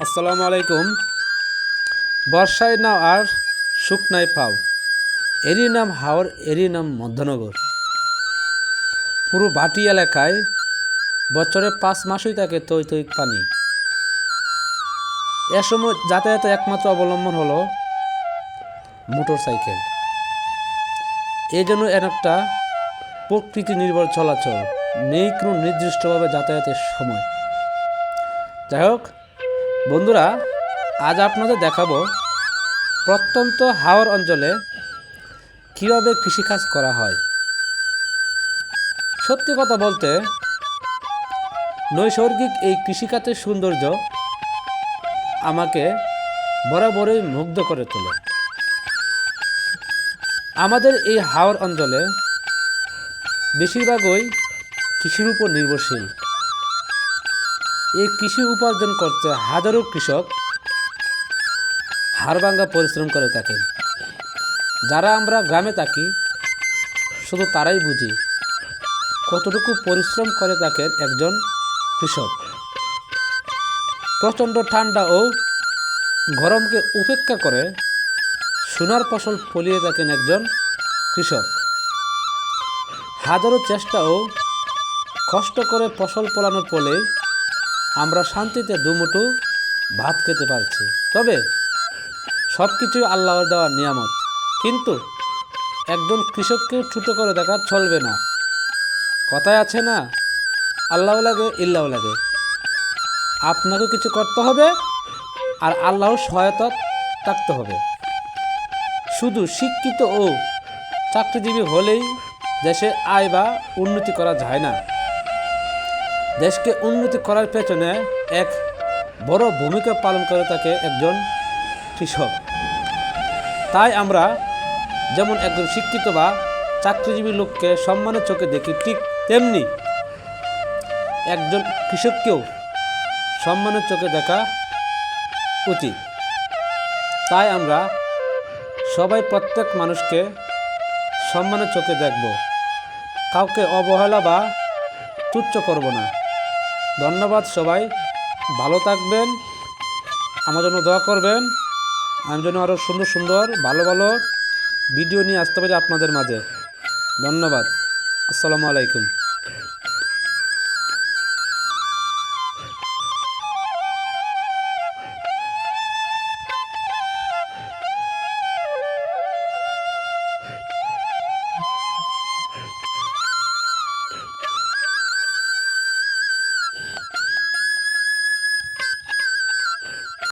আসসালামু আলাইকুম। বর্ষায় নাও আর শুকনায় পাও, এরই নাম হাওর, এরই নাম মধ্যনগর। পুরো ভাটি এলাকায় বছরে 5 মাসই থাকে তৈ তৈ পানি। এ সময় যাতায়াতের একমাত্র অবলম্বন হলো মোটর সাইকেল। এই জন্য এর একটা প্রকৃতি নির্ভর চলাচল, নেই কোনো নির্দিষ্টভাবে যাতায়াতের সময়। যাই হোক বন্ধুরা, আজ আপনাদের দেখাবো প্রত্যন্ত হাওর অঞ্চলে কীভাবে কৃষিকাজ করা হয়। সত্যি কথা বলতে, নৈসর্গিক এই কৃষিকাজের সৌন্দর্য আমাকে বরাবরই মুগ্ধ করে তোলে। আমাদের এই হাওর অঞ্চলে বেশিরভাগই কৃষির উপর নির্ভরশীল। এই কৃষি উপার্জন করতে হাজারো কৃষক হাড়ভাঙ্গা পরিশ্রম করে থাকেন। যারা আমরা গ্রামে থাকি শুধু তারাই বুঝি কতটুকু পরিশ্রম করে থাকেন একজন কৃষক। প্রচণ্ড ঠান্ডা ও গরমকে উপেক্ষা করে সোনার ফসল ফলিয়ে থাকেন একজন কৃষক। হাজারো চেষ্টা ও কষ্ট করে ফসল ফলানোর ফলে আমরা শান্তিতে দুমুঠো ভাত খেতে পারছি। তবে সব কিছুই আল্লাহর দেওয়ার নিয়ামত, কিন্তু একজন কৃষককেও ছোটো করে দেখা চলবে না। কথায় আছে না, আল্লাহ লাগে ইল্লাহ লাগে। আপনাকেও কিছু করতে হবে আর আল্লাহর সহায়তা থাকতে হবে। শুধু শিক্ষিত ও চাকরিজীবী হলেই দেশে আয় বা উন্নতি করা যায় না। দেশকে উন্নতি করার পেছনে এক বড় ভূমিকা পালন করে থাকে একজন কৃষক। তাই আমরা যেমন একজন শিক্ষিত বা চাকরিজীবী লোককে সম্মানের চোখে দেখি, ঠিক তেমনি একজন কৃষককেও সম্মানের চোখে দেখা উচিত। তাই আমরা সবাই প্রত্যেক মানুষকে সম্মানের চোখে দেখব, কাউকে অবহেলা বা তুচ্ছ করব না। ধন্যবাদ। সবাই ভালো থাকবেন, আমার জন্য দোয়া করবেন। আমি যেন আরও সুন্দর সুন্দর ভালো ভালো ভিডিও নিয়ে আসতে পারি আপনাদের মাঝে। ধন্যবাদ। আসসালামু আলাইকুম।